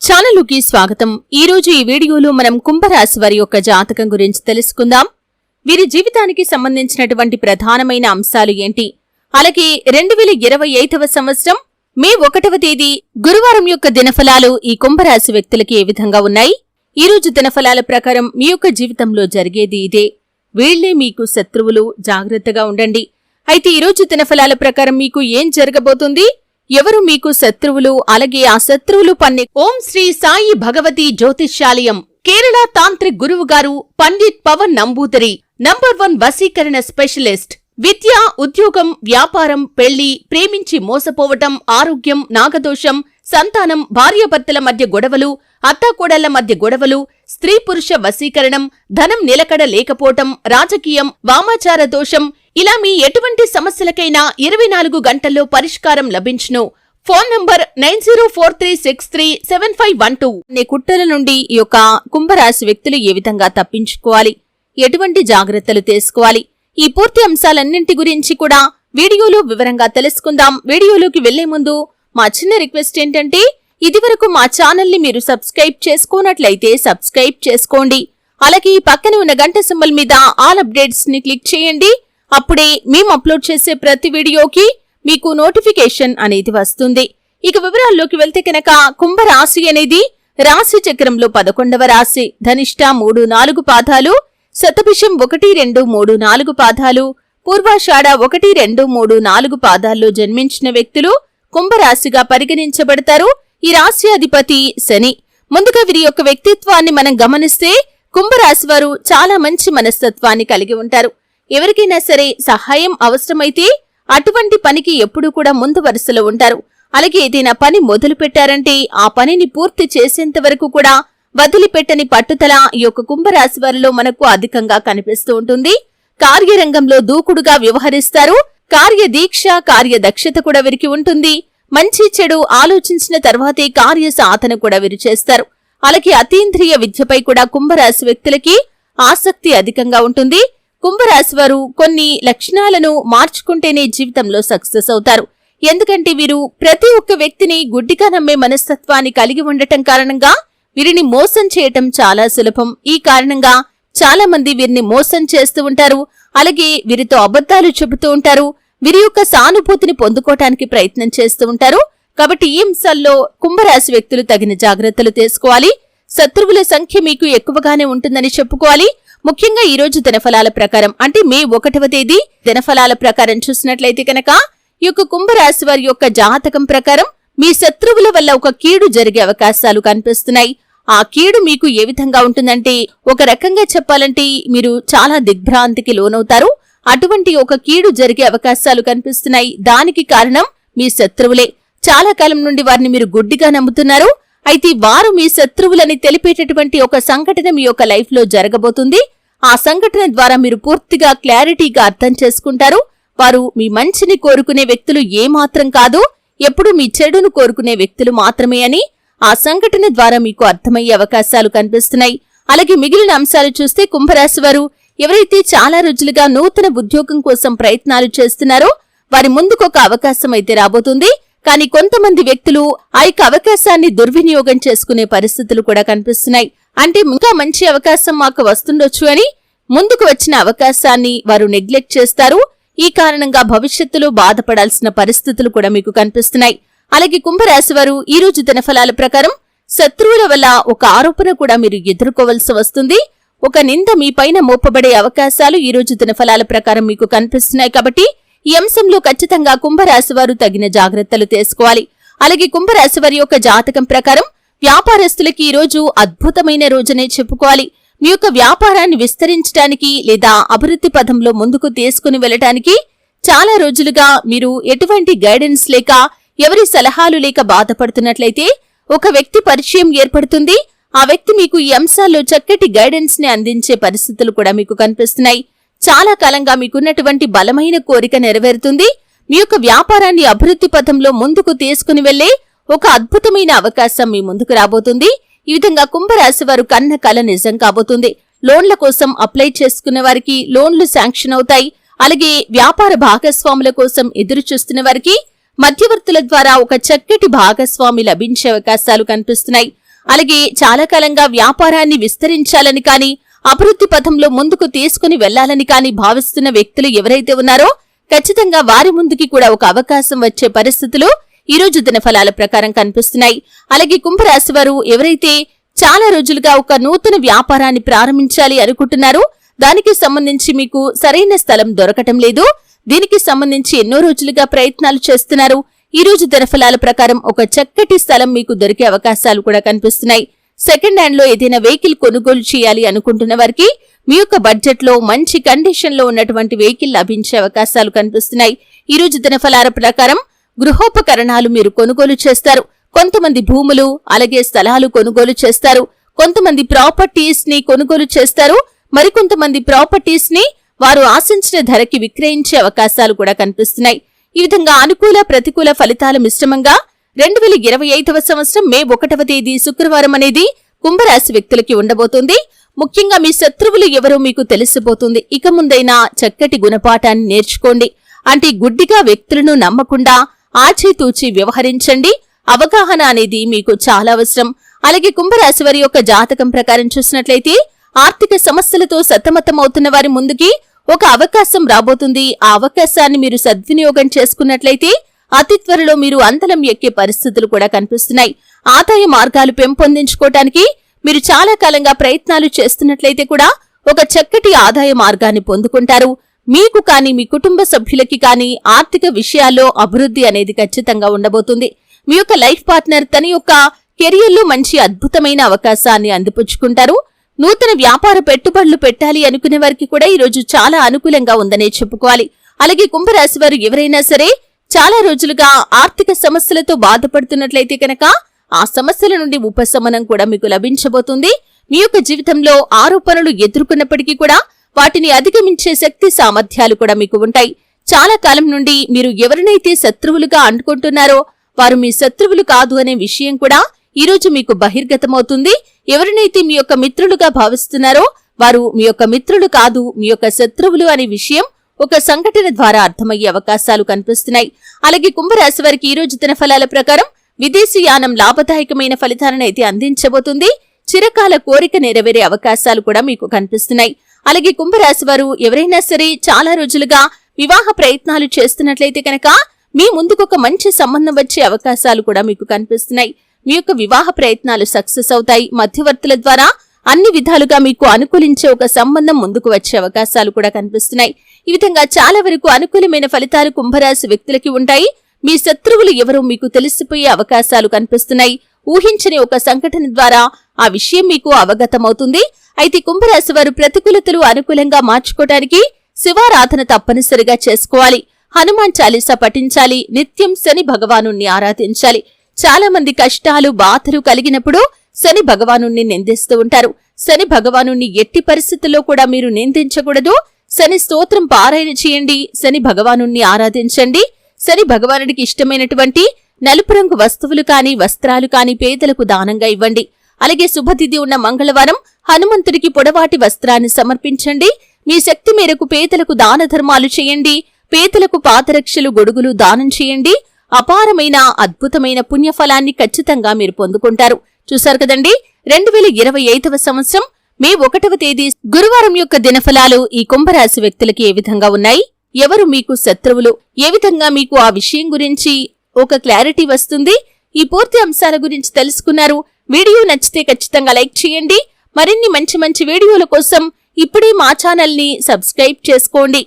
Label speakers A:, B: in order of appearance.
A: ఛానలుకి స్వాగతం. ఈ రోజు ఈ వీడియోలో మనం కుంభరాశి వారి యొక్క జాతకం గురించి తెలుసుకుందాం. వీరి జీవితానికి సంబంధించినటువంటి ప్రధానమైన అంశాలు ఏంటి, అలాగే 2025వ సంవత్సరం మే 1వ తేదీ గురువారం యొక్క దినఫలాలు ఈ కుంభరాశి వ్యక్తులకి ఏ విధంగా ఉన్నాయి. ఈ రోజు దినఫలాల ప్రకారం మీ యొక్క జీవితంలో జరిగేది ఇదే. వీళ్లే మీకు శత్రువులు, జాగ్రత్తగా ఉండండి. అయితే ఈ రోజు దినఫలాల ప్రకారం మీకు ఏం జరగబోతుంది, ఎవరు మీకు శత్రువులు, అలాగే ఆ శత్రువులు పన్నే ఓం శ్రీ సాయి భగవతి జ్యోతిష్యాలయం కేరళ తాంత్రిక్ గురువు గారు పండిట్ పవన్ నంబూదరి నంబర్ 1 వశీకరణ స్పెషలిస్ట్. విద్య, ఉద్యోగం, వ్యాపారం, పెళ్లి, ప్రేమించి మోసపోవటం, ఆరోగ్యం, నాగదోషం, సంతానం, భార్యాభర్తల మధ్య గొడవలు, అత్తాకోడళ్ల మధ్య గొడవలు, స్త్రీ పురుష వశీకరణం, ధనం నిలకడ లేకపోవటం, రాజకీయం, వామాచార దోషం, ఇలా మీ ఎటువంటి సమస్యలకైనా 24 గంటల్లో పరిష్కారం లభించును. Phone number 9043637512. అనే కుట్రల నుండి ఈ యొక్క కుంభరాశి వ్యక్తులు ఏ విధంగా తప్పించుకోవాలి, ఎటువంటి జాగ్రత్తలు తీసుకోవాలి, ఈ పూర్తి అంశాలన్నింటి గురించి కూడా వీడియోలో వివరంగా తెలుసుకుందాం. వీడియోలోకి వెళ్లే ముందు మా చిన్న రిక్వెస్ట్ ఏంటంటే, ఇదివరకు మా ఛానల్ ని మీరు సబ్స్క్రైబ్ చేసుకోనట్లయితే సబ్స్క్రైబ్ చేసుకోండి. అలాగే ఈ పక్కన ఉన్న గంట సింబల్ మీద ఆల్ అప్డేట్స్ ని క్లిక్ చేయండి. అప్పుడే మేము అప్లోడ్ చేసే ప్రతి వీడియోకి మీకు నోటిఫికేషన్ అనేది వస్తుంది. ఇక వివరాల్లోకి వెళ్తే కనుక, కుంభరాశి అనేది రాశి చక్రంలో 11వ రాశి. ధనిష్ట 3-4 పాదాలు, శతభిషం 1-2-3-4 పాదాలు, పూర్వాషాఢ 1-2-3-4 పాదాల్లో జన్మించిన వ్యక్తులు కుంభరాశిగా పరిగణించబడతారు. ఈ రాశి అధిపతి శని. ముందుగా వీరి యొక్క వ్యక్తిత్వాన్ని మనం గమనిస్తే, కుంభరాశి వారు చాలా మంచి మనస్తత్వాన్ని కలిగి ఉంటారు. ఎవరికైనా సరే సహాయం అవసరమైతే అటువంటి పనికి ఎప్పుడూ కూడా ముందు వరుసలో ఉంటారు. అలాగే ఏదైనా పని మొదలు పెట్టారంటే ఆ పనిని పూర్తి చేసేంత వరకు కూడా వదిలిపెట్టని పట్టుదల ఈ యొక్క కుంభరాశి వారిలో మనకు అధికంగా కనిపిస్తూ ఉంటుంది. కార్యరంగంలో దూకుడుగా వ్యవహరిస్తారు. కార్యదీక్ష, కార్యదక్షత కూడా వీరికి ఉంటుంది. మంచి చెడు ఆలోచించిన తర్వాతే కార్య సాధన కూడా వీరు చేస్తారు. అలాగే అతీంద్రియ విద్యపై కూడా కుంభరాశి వ్యక్తులకి ఆసక్తి అధికంగా ఉంటుంది. కుంభరాశి వారు కొన్ని లక్షణాలను మార్చుకుంటేనే జీవితంలో సక్సెస్ అవుతారు. ఎందుకంటే వీరు ప్రతి ఒక్క వ్యక్తిని గుడ్డిగా నమ్మే మనస్తత్వాన్ని కలిగి ఉండటం కారణంగా వీరిని మోసం చేయటం చాలా సులభం. ఈ కారణంగా చాలా మంది వీరిని మోసం చేస్తూ ఉంటారు. అలాగే వీరితో అబద్ధాలు చెబుతూ ఉంటారు. వీరి యొక్క సానుభూతిని పొందుకోవటానికి ప్రయత్నం చేస్తూ ఉంటారు. కాబట్టి ఈ అంశాల్లో కుంభరాశి వ్యక్తులు తగిన జాగ్రత్తలు తీసుకోవాలి. శత్రువుల సంఖ్య మీకు ఎక్కువగానే ఉంటుందని చెప్పుకోవాలి. ముఖ్యంగా ఈ రోజు దినఫలాల ప్రకారం, అంటే మే 1వ తేదీ దినఫలాల ప్రకారం చూసినట్లయితే కనుక, ఈ యొక్క కుంభరాశి వారి యొక్క జాతకం ప్రకారం మీ శత్రువుల వల్ల ఒక కీడు జరిగే అవకాశాలు కనిపిస్తున్నాయి. ఆ కీడు మీకు ఏ విధంగా ఉంటుందంటే, ఒక రకంగా చెప్పాలంటే మీరు చాలా దిగ్భ్రాంతికి లోనవుతారు. అటువంటి ఒక కీడు జరిగే అవకాశాలు కనిపిస్తున్నాయి. దానికి కారణం మీ శత్రువులే. చాలా కాలం నుండి వారిని మీరు గుడ్డిగా నమ్ముతున్నారు. అయితే వారు మీ శత్రువులని తెలిపేటటువంటి ఒక సంఘటన మీ యొక్క లైఫ్ లో జరగబోతుంది. ఆ సంఘటన ద్వారా మీరు పూర్తిగా క్లారిటీగా అర్థం చేసుకుంటారు. వారు మీ మంచిని కోరుకునే వ్యక్తులు ఏమాత్రం కాదు, ఎప్పుడు మీ చెడును కోరుకునే వ్యక్తులు మాత్రమే అని ఆ సంఘటన ద్వారా మీకు అర్థమయ్యే అవకాశాలు కనిపిస్తున్నాయి. అలాగే మిగిలిన అంశాలు చూస్తే, కుంభరాశి వారు ఎవరైతే చాలా రోజులుగా నూతన ఉద్యోగం కోసం ప్రయత్నాలు చేస్తున్నారో వారి ముందుకు ఒక అవకాశం అయితే రాబోతుంది. కానీ కొంతమంది వ్యక్తులు ఆ యొక్క అవకాశాన్ని దుర్వినియోగం చేసుకునే పరిస్థితులు కూడా కనిపిస్తున్నాయి. అంటే ఇంకా మంచి అవకాశం మాకు వస్తుండొచ్చు అని ముందుకు వచ్చిన అవకాశాన్ని వారు నెగ్లెక్ట్ చేస్తారు. ఈ కారణంగా భవిష్యత్తులో బాధపడాల్సిన పరిస్థితులు కూడా మీకు కనిపిస్తున్నాయి. అలాగే కుంభరాశి వారు ఈ రోజు దినఫలాల ప్రకారం శత్రువుల వల్ల ఒక ఆరోపణ కూడా మీరు ఎదుర్కోవలసి వస్తుంది. ఒక నింద మీ పైన మోపబడే అవకాశాలు ఈ రోజు దినఫలాల ప్రకారం మీకు కనిపిస్తున్నాయి. కాబట్టి ఈ అంశంలో ఖచ్చితంగా కుంభరాశి వారు తగిన జాగ్రత్తలు తీసుకోవాలి. అలాగే కుంభరాశి వారి యొక్క జాతకం ప్రకారం వ్యాపారస్తులకి ఈ రోజు అద్భుతమైన రోజునే చెప్పుకోవాలి. మీ యొక్క వ్యాపారాన్ని విస్తరించడానికి లేదా అభివృద్ధి పథంలో ముందుకు తీసుకుని వెళ్లడానికి చాలా రోజులుగా మీరు ఎటువంటి గైడెన్స్ లేక, ఎవరి సలహాలు లేక బాధపడుతున్నట్లయితే ఒక వ్యక్తి పరిచయం ఏర్పడుతుంది. ఆ వ్యక్తి మీకు ఈ అంశాల్లో చక్కటి గైడెన్స్ ని అందించే పరిస్థితులు కూడా మీకు కనిపిస్తున్నాయి. చాలా కాలంగా మీకున్నటువంటి బలమైన కోరిక నెరవేరుతుంది. మీ యొక్క వ్యాపారాన్ని అభివృద్ధి పథంలో ముందుకు తీసుకుని వెళ్లే ఒక అద్భుతమైన అవకాశం మీ ముందుకు రాబోతుంది. ఈ విధంగా కుంభరాశి వారు కన్న కల నిజం కాబోతుంది. లోన్ల కోసం అప్లై చేసుకున్న వారికి లోన్లు శాంక్షన్ అవుతాయి. అలాగే వ్యాపార భాగస్వాముల కోసం ఎదురు చూస్తున్న వారికి మధ్యవర్తుల ద్వారా ఒక చక్కటి భాగస్వామి లభించే అవకాశాలు కనిపిస్తున్నాయి. అలాగే చాలా కాలంగా వ్యాపారాన్ని విస్తరించాలని కానీ అభివృద్ధి పథంలో ముందుకు తీసుకుని వెళ్లాలని కానీ భావిస్తున్న వ్యక్తులు ఎవరైతే ఉన్నారో ఖచ్చితంగా వారి ముందుకి కూడా ఒక అవకాశం వచ్చే పరిస్థితులు ఈ రోజు దినఫలాల ప్రకారం కనిపిస్తున్నాయి. అలాగే కుంభరాశి వారు ఎవరైతే చాలా రోజులుగా ఒక నూతన వ్యాపారాన్ని ప్రారంభించాలి అనుకుంటున్నారో దానికి సంబంధించి మీకు సరైన స్థలం దొరకటం లేదు, దీనికి సంబంధించి ఎన్నో రోజులుగా ప్రయత్నాలు చేస్తున్నారు. ఈ రోజు దినఫలాల ప్రకారం ఒక చక్కటి స్థలం మీకు దొరికే అవకాశాలు కూడా కనిపిస్తున్నాయి. సెకండ్ హ్యాండ్ లో ఏదైనా వెహికల్ కొనుగోలు చేయాలి అనుకుంటున్న వారికి మీ యొక్క బడ్జెట్ లో మంచి కండిషన్ లో ఉన్నటువంటి వెహికల్ లభించే అవకాశాలు కనిపిస్తున్నాయి. ఈ రోజు దినఫలాల ప్రకారం గృహోపకరణాలు మీరు కొనుగోలు చేస్తారు. కొంతమంది భూములు అలాగే స్థలాలు కొనుగోలు చేస్తారు. కొంతమంది ప్రాపర్టీస్ ని కొనుగోలు చేస్తారు. మరికొంతమంది ప్రాపర్టీస్ ని వారు ఆశించిన ధరకి విక్రయించే అవకాశాలు కూడా కనిపిస్తున్నాయి. ఈ విధంగా అనుకూల ప్రతికూల ఫలితాల మిశ్రమంగా 2025వ సంవత్సరం మే 1వ తేదీ శుక్రవారం అనేది కుంభరాశి వ్యక్తులకి ఉండబోతుంది. ముఖ్యంగా మీ శత్రువులు ఎవరో మీకు తెలిసిపోతుంది. ఇక ముందైనా చక్కటి గుణపాఠాన్ని నేర్చుకోండి. అంటే గుడ్డిగా వ్యక్తులను నమ్మకుండా ఆచితూచి వ్యవహరించండి. అవగాహన అనేది మీకు చాలా అవసరం. అలాగే కుంభరాశి వారి యొక్క జాతకం ప్రకారం చూసినట్లయితే ఆర్థిక సమస్యలతో సతమతమవుతున్న వారి ముందుకి ఒక అవకాశం రాబోతుంది. ఆ అవకాశాన్ని మీరు సద్వినియోగం చేసుకున్నట్లయితే అతి త్వరలో మీరు అందలం ఎక్కే పరిస్థితులు కూడా కనిపిస్తున్నాయి. ఆదాయ మార్గాలు పెంపొందించుకోవటానికి మీరు చాలా కాలంగా ప్రయత్నాలు చేస్తున్నట్లయితే కూడా ఒక చక్కటి ఆదాయ మార్గాన్ని పొందుకుంటారు. మీకు కానీ మీ కుటుంబ సభ్యులకి కానీ ఆర్థిక విషయాల్లో అభివృద్ధి అనేది ఖచ్చితంగా ఉండబోతుంది. మీ యొక్క లైఫ్ పార్ట్నర్ తన యొక్క కెరియర్లో మంచి అద్భుతమైన అవకాశాన్ని అందిపుచ్చుకుంటారు. నూతన వ్యాపార పెట్టుబడులు పెట్టాలి అనుకునే వారికి కూడా ఈ రోజు చాలా అనుకూలంగా ఉందనే చెప్పుకోవాలి. అలాగే కుంభరాశి వారు ఎవరైనా సరే చాలా రోజులుగా ఆర్థిక సమస్యలతో బాధపడుతున్నట్లయితే కనుక ఆ సమస్యల నుండి ఉపశమనం కూడా మీకు లభించబోతుంది. మీ యొక్క జీవితంలో ఆరోపణలు ఎదుర్కొన్నప్పటికీ కూడా వాటిని అధిగమించే శక్తి సామర్థ్యాలు కూడా మీకు ఉంటాయి. చాలా కాలం నుండి మీరు ఎవరినైతే శత్రువులుగా అనుకుంటున్నారో వారు మీ శత్రువులు కాదు అనే విషయం కూడా ఈ రోజు మీకు బహిర్గతమవుతుంది. ఎవరినైతే మీ యొక్క మిత్రులుగా భావిస్తున్నారో వారు మీ యొక్క మిత్రులు కాదు, మీ యొక్క శత్రువులు అనే విషయం ఒక సంఘటన ద్వారా అర్థమయ్యే అవకాశాలు కనిపిస్తున్నాయి. అలాగే కుంభరాశి వారికి ఈ రోజు దినఫలాల ప్రకారం విదేశీయానం లాభదాయకమైన ఫలితాలను అయితే అందించబోతుంది. చిరకాల కోరిక నెరవేరే అవకాశాలు కూడా మీకు కనిపిస్తున్నాయి. అలాగే కుంభరాశి వారు ఎవరైనా సరే చాలా రోజులుగా వివాహ ప్రయత్నాలు చేస్తున్నట్లయితే కనుక మీ ముందుకొక మంచి సంబంధం వచ్చే అవకాశాలు కూడా మీకు కనిపిస్తున్నాయి. మీ యొక్క వివాహ ప్రయత్నాలు సక్సెస్ అవుతాయి. మధ్యవర్తుల ద్వారా అన్ని విధాలుగా మీకు అనుకూలించే ఒక సంబంధం ముందుకు వచ్చే అవకాశాలు కూడా కనిపిస్తున్నాయి. ఈ విధంగా చాలా వరకు అనుకూలమైన ఫలితాలు కుంభరాశి వ్యక్తులకి ఉంటాయి. మీ శత్రువులు ఎవరో మీకు తెలిసిపోయే అవకాశాలు కనిపిస్తున్నాయి. ఊహించని ఒక సంఘటన ద్వారా ఆ విషయం మీకు అవగతమవుతుంది. అయితే కుంభరాశి వారు ప్రతికూలతలు అనుకూలంగా మార్చుకోవడానికి శివారాధన తప్పనిసరిగా చేసుకోవాలి. హనుమాన్ చాలీసా పఠించాలి. నిత్యం శని భగవాను ఆరాధించాలి. చాలా మంది కష్టాలు బాధలు కలిగినప్పుడు శని భగవాను నిందిస్తూ ఉంటారు. శని భగవాను ఎట్టి పరిస్థితుల్లో కూడా మీరు నిందించకూడదు. శని స్తోత్రం పారాయణ చేయండి. శని భగవాను ఆరాధించండి. శని భగవానుడికి ఇష్టమైనటువంటి నలుపు రంగు వస్తువులు కాని వస్త్రాలు కాని పేదలకు దానంగా ఇవ్వండి. అలాగే శుభతిథి ఉన్న మంగళవారం హనుమంతుడికి పొడవాటి వస్త్రాన్ని సమర్పించండి. మీ శక్తి మేరకు పేదలకు దాన ధర్మాలు చేయండి. పేదలకు పాదరక్షలు గొడుగులు దానం చేయండి. అపారమైన అద్భుతమైన పుణ్యఫలాన్ని ఖచ్చితంగా మీరు పొందుకుంటారు. చూశారు కదండి, 2025వ సంవత్సరం మే 1వ తేదీ గురువారం యొక్క దినఫలాలు ఈ కుంభరాశి వ్యక్తులకి ఏ విధంగా ఉన్నాయి, ఎవరు మీకు శత్రువులు, ఏ విధంగా మీకు ఆ విషయం గురించి ఒక క్లారిటీ వస్తుంది, ఈ పూర్తి అంశాల గురించి తెలుసుకున్నారు. వీడియో నచ్చితే ఖచ్చితంగా లైక్ చేయండి. మరిన్ని మంచి మంచి వీడియోల కోసం ఇప్పుడే మా ఛానల్ ని సబ్స్క్రైబ్ చేసుకోండి.